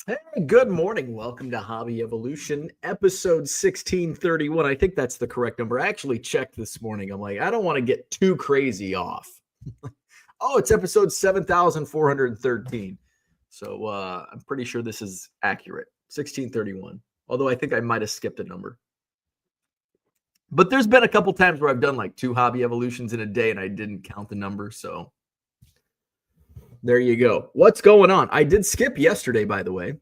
Hey, good morning. Welcome to Hobby Evolution, episode 1631. I think that's the correct number. I actually checked this morning. I'm like, I don't want to get too crazy off. Oh, it's episode 7413. So I'm pretty sure this is accurate. 1631. Although I think I might have skipped a number. But there's been a couple times where I've done like two Hobby Evolutions in a day and I didn't count the number. So there you go. What's going on? I did skip yesterday, by the way.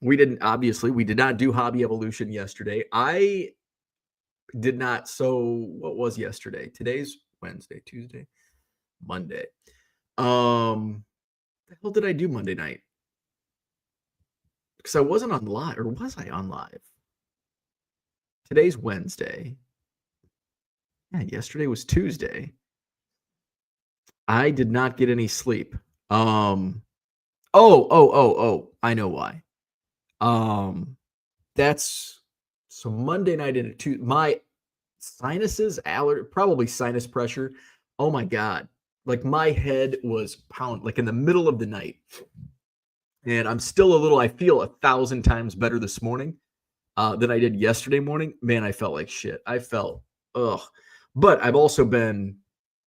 We did not do Hobby Evolution yesterday. I did not. So what was yesterday? Today's Wednesday, Tuesday, Monday. The hell did I do Monday night? Because I wasn't on live, or was I on live? Today's Wednesday. Yeah, yesterday was Tuesday. I did not get any sleep. I know why. That's so Monday night into my sinuses, probably sinus pressure. Oh my God. Like my head was pound like in the middle of the night. And I'm still I feel 1,000 times better this morning than I did yesterday morning. Man, I felt like shit. Ugh. But I've also been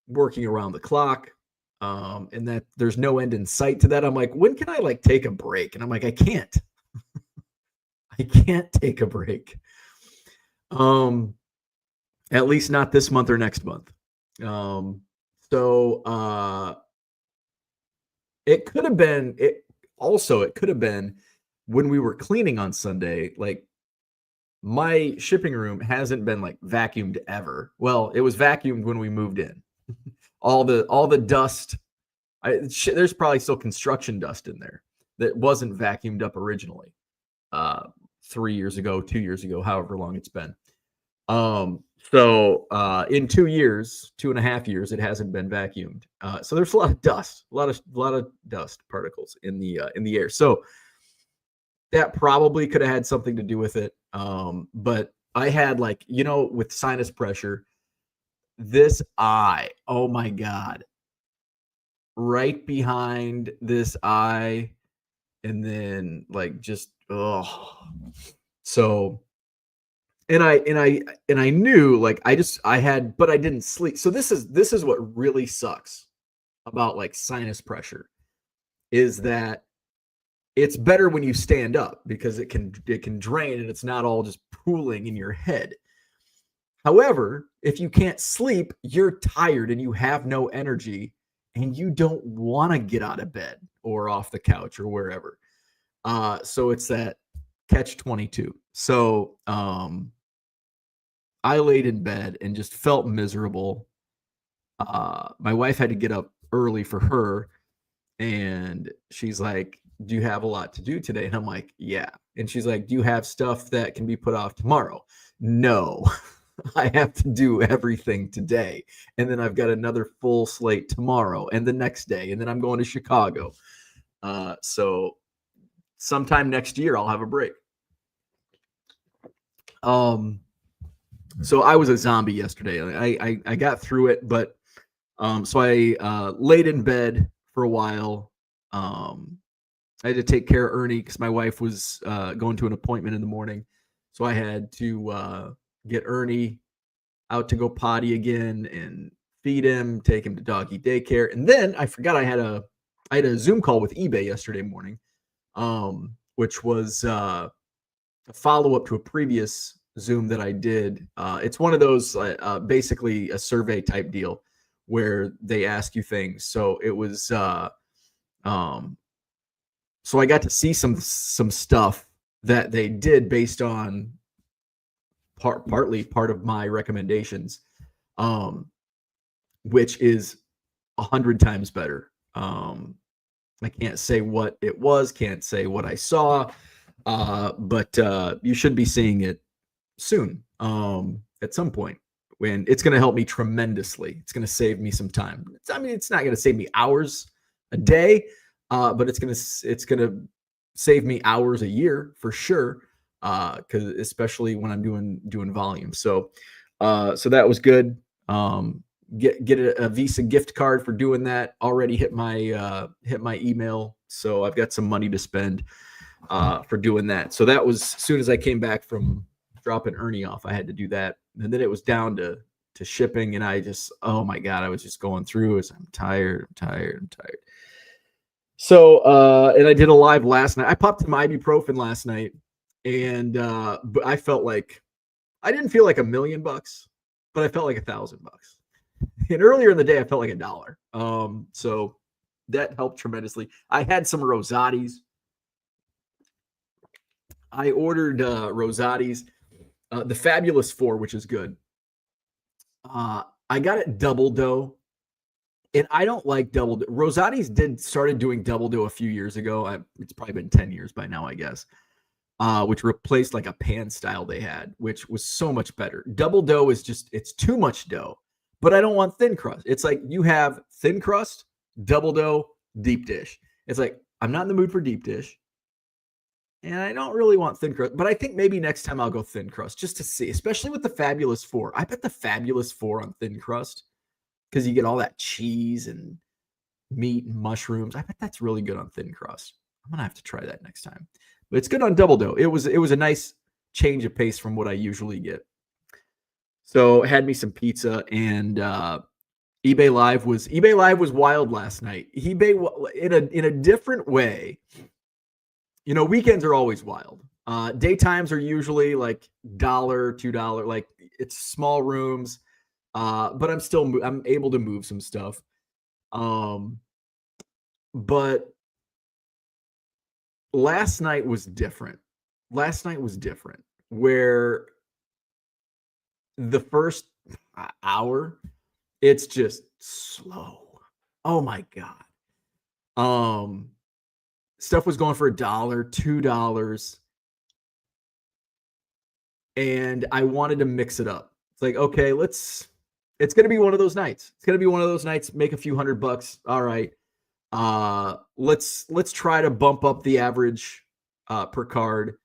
working around the clock. And that there's no end in sight to that. I'm like, when can I like take a break? And I'm like, I can't. I can't take a break. At least not this month or next month. It could have been when we were cleaning on Sunday, like my shipping room hasn't been like vacuumed ever. Well, it was vacuumed when we moved in. all the dust. There's probably still construction dust in there that wasn't vacuumed up originally. 3 years ago, 2 years ago, however long it's been. In 2 years, 2.5 years, it hasn't been vacuumed. So there's a lot of dust, a lot of dust particles in the air. So that probably could have had something to do with it. But I had with sinus pressure, this eye, oh my God, right behind this eye, and then so and I knew but I didn't sleep. So this is what really sucks about like sinus pressure is that it's better when you stand up because it can drain and it's not all just pooling in your head. However, if you can't sleep, you're tired and you have no energy and you don't want to get out of bed or off the couch or wherever. So it's that catch 22. So I laid in bed and just felt miserable. My wife had to get up early for her, and she's like, do you have a lot to do today? And I'm like, yeah. And she's like, do you have stuff that can be put off tomorrow? No. I have to do everything today. And then I've got another full slate tomorrow and the next day. And then I'm going to Chicago. So sometime next year, I'll have a break. So I was a zombie yesterday. I got through it, but so I laid in bed for a while. I had to take care of Ernie because my wife was going to an appointment in the morning. So I had to get Ernie out to go potty again and feed him, take him to doggy daycare. And then I forgot I had a Zoom call with eBay yesterday morning, which was a follow-up to a previous Zoom that I did. It's one of those basically a survey type deal where they ask you things. So it was so I got to see some stuff that they did based on partly part of my recommendations, which is 100 times better. I can't say what it was, can't say what I saw, but you should be seeing it soon, at some point, when it's going to help me tremendously. It's going to save me some time. It's not going to save me hours a day, but it's going to save me hours a year for sure. Because especially when I'm doing volume. So that was good. Get a Visa gift card for doing that. Already hit my email, so I've got some money to spend. for doing that. So that was as soon as I came back from dropping Ernie off, I had to do that. And then it was down to shipping. And I just, oh my God, I was just going through it. I'm tired. So, and I did a live last night. I popped some ibuprofen last night, and but I felt like I didn't feel like $1 million, but I felt like $1,000. And earlier in the day, I felt like $1. So that helped tremendously. I had some Rosati's. I ordered Rosati's, the Fabulous Four, which is good. I got it double dough. And I don't like double dough. Rosati's started doing double dough a few years ago. It's probably been 10 years by now, I guess. Which replaced like a pan style they had, which was so much better. Double dough is just, it's too much dough. But I don't want thin crust. It's like you have thin crust, double dough, deep dish. It's like, I'm not in the mood for deep dish. And I don't really want thin crust. But I think maybe next time I'll go thin crust just to see, especially with the Fabulous Four. I bet the Fabulous Four on thin crust, because you get all that cheese and meat and mushrooms. I bet that's really good on thin crust. I'm going to have to try that next time. But it's good on double dough. It was a nice change of pace from what I usually get. So had me some pizza, and eBay Live was wild last night. eBay in a different way. You know, weekends are always wild. Daytimes are usually like $1, $2, like it's small rooms. But I'm able to move some stuff. But last night was different. Where the first hour, it's just slow. Oh my God. Stuff was going for $1, $2. And I wanted to mix it up. It's like, okay, it's going to be one of those nights. Make a few $100. All right. Let's try to bump up the average per card.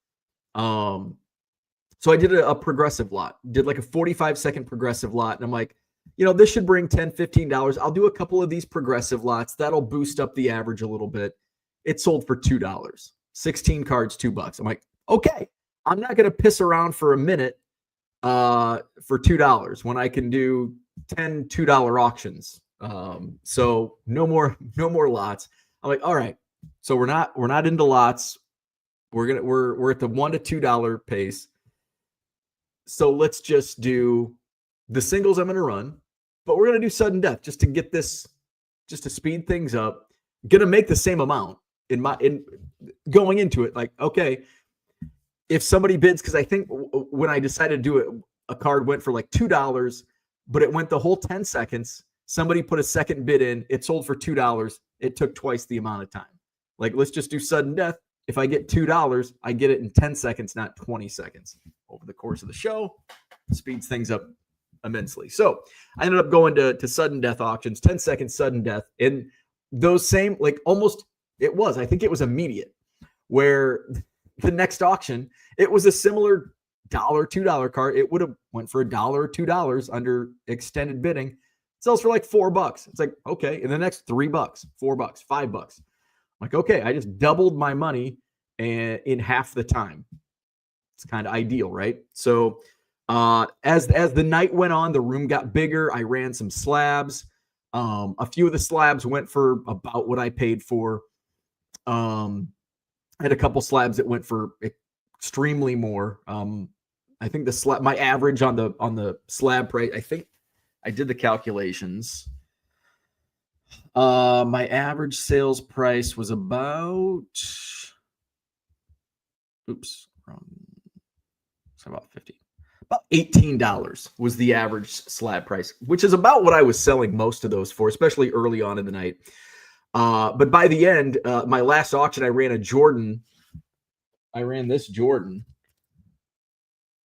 So I did a progressive lot, did like a 45-second progressive lot. And I'm like, you know, this should bring $10, $15. I'll do a couple of these progressive lots. That'll boost up the average a little bit. It sold for $2. 16 cards, $2. I'm like, okay, I'm not going to piss around for a minute for $2 when I can do 10 $2 auctions. So no more lots. I'm like, all right. So we're not into lots. We're at the $1 to $2 pace. So let's just do the singles I'm going to run, but we're going to do sudden death just to speed things up. Going to make the same amount in going into it. Like, okay, if somebody bids, because I think when I decided to do it, a card went for like $2, but it went the whole 10 seconds. Somebody put a second bid in. It sold for $2. It took twice the amount of time. Like, let's just do sudden death. If I get $2, I get it in 10 seconds, not 20 seconds. Over the course of the show, speeds things up immensely. So I ended up going to sudden death auctions, 10-second sudden death. And those same, like almost, I think it was immediate, where the next auction, it was a similar $1, $2 card. It would have went for $1 or $2 under extended bidding. It sells for like $4. It's like, okay, in the next $3, $4, $5. I'm like, okay, I just doubled my money in half the time. It's kind of ideal, right? So as the night went on, the room got bigger. I ran some slabs. A few of the slabs went for about what I paid for. I had a couple slabs that went for extremely more. I think my average on the slab price, I think I did the calculations. My average sales price was about, about 50. About $18 was the average slab price, which is about what I was selling most of those for, especially early on in the night. But by the end, my last auction, I ran this Jordan,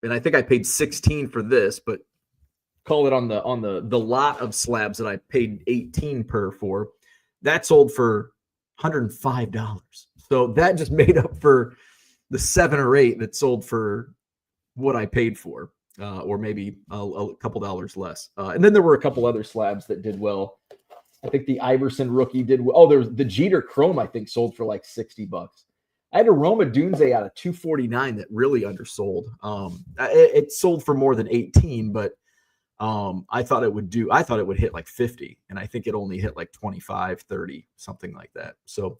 and I think I paid 16 for this, but call it on the lot of slabs that I paid 18 per for. That sold for $105. So that just made up for the 7 or 8 that sold for what I paid for, or maybe a couple dollars less. And then there were a couple other slabs that did well. I think the Iverson rookie did well. Oh, there's the Jeter Chrome, I think, sold for like $60. I had a Roma Dunze out of 249 that really undersold. It sold for more than 18, but I thought it would hit like 50, and I think it only hit like 25, 30, something like that. So,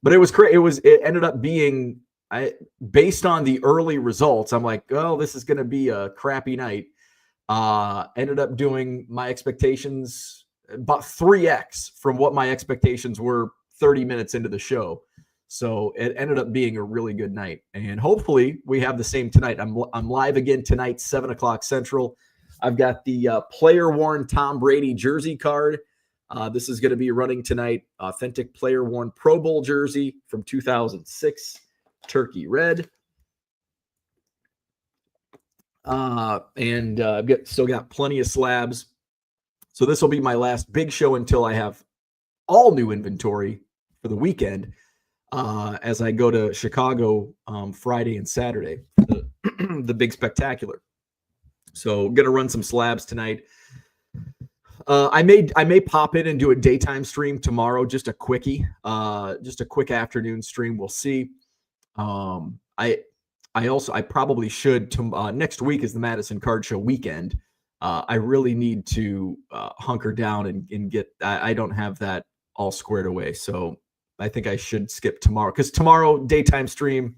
but it was great. It ended up being, based on the early results, I'm like, oh, this is going to be a crappy night. Ended up doing my expectations about 3x from what my expectations were 30 minutes into the show. So it ended up being a really good night, and hopefully we have the same tonight. I'm live again tonight, 7:00 Central. I've got the player-worn Tom Brady jersey card. This is going to be running tonight. Authentic player-worn Pro Bowl jersey from 2006, turkey red. And I've still got plenty of slabs. So this will be my last big show until I have all new inventory for the weekend, as I go to Chicago Friday and Saturday for the big spectacular. So going to run some slabs tonight. I may pop in and do a daytime stream tomorrow, just a quickie, just a quick afternoon stream. We'll see. I probably should. Next week is the Madison Card Show weekend. I really need to hunker down and get. I don't have that all squared away, so I think I should skip tomorrow, because tomorrow daytime stream,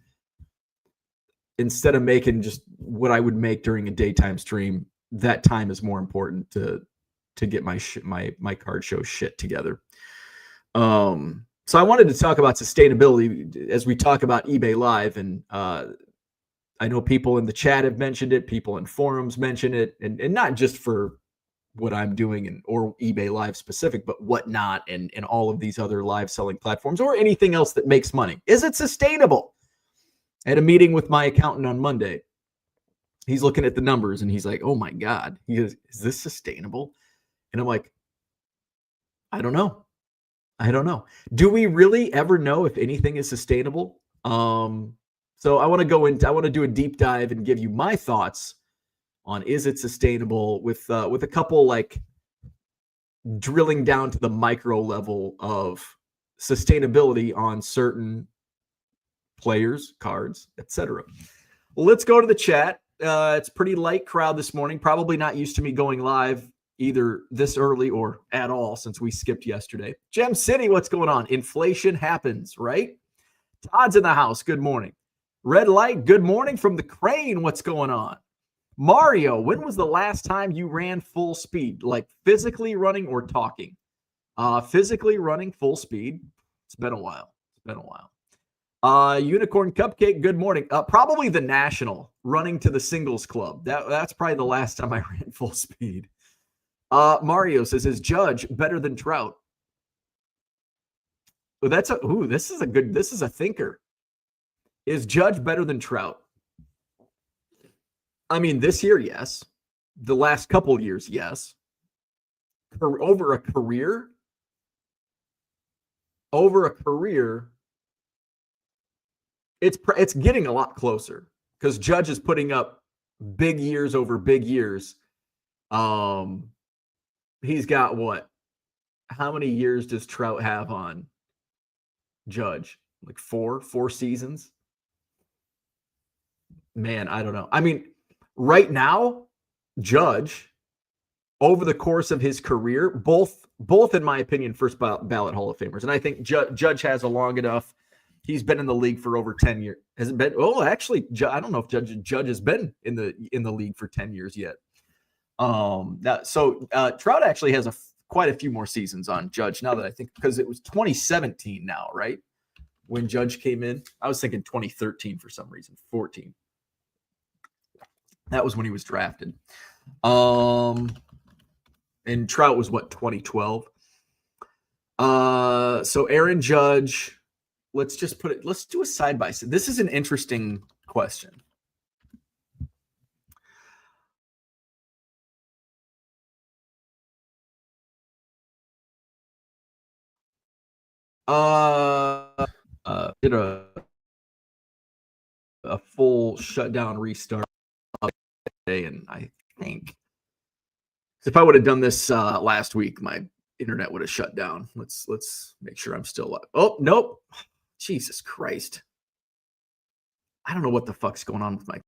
instead of making just what I would make during a daytime stream, that time is more important to get my card show shit together. So I wanted to talk about sustainability as we talk about eBay Live, and I know people in the chat have mentioned it, people in forums mention it, and not just for what I'm doing or eBay Live specific, but Whatnot and all of these other live selling platforms or anything else that makes money. Is it sustainable? I had a meeting with my accountant on Monday. He's looking at the numbers and he's like, oh my God. He goes, is this sustainable? And I'm like, I don't know. Do we really ever know if anything is sustainable? So I want to do a deep dive and give you my thoughts on, is it sustainable, with a couple, like, drilling down to the micro level of sustainability on certain players, cards, etc. Let's go to the chat. It's a pretty light crowd this morning. Probably not used to me going live either this early or at all, since we skipped yesterday. Gem City, what's going on? Inflation happens, right? Todd's in the house. Good morning. Red Light, good morning from the Crane. What's going on? Mario, when was the last time you ran full speed, like physically running or talking? Physically running full speed. It's been a while. Unicorn Cupcake, good morning. Probably the National, running to the singles club. That's probably the last time I ran full speed. Mario says, is Judge better than Trout? Well, this is a thinker. Is Judge better than Trout? I mean, this year, yes. The last couple of years, yes. Over a career, it's getting a lot closer, because Judge is putting up big years over big years. He's got what? How many years does Trout have on Judge? Like four seasons? Man, I don't know. I mean, right now, Judge, over the course of his career, both in my opinion, first ballot Hall of Famers. And I think Judge has a long enough. He's been in the league for over 10 years. Hasn't been? Oh, actually, I don't know if Judge has been in the league for 10 years yet. Trout actually has quite a few more seasons on Judge, now that I think, because it was 2017 now, right? When Judge came in. I was thinking 2013 for some reason. 14. That was when he was drafted. And Trout was what, 2012? So Aaron Judge, let's do a side by side. This is an interesting question. Did a full shutdown restart today, and I think if I would have done this last week, my internet would have shut down. Let's make sure I'm still up. Oh, nope. Jesus Christ. I don't know what the fuck's going on with my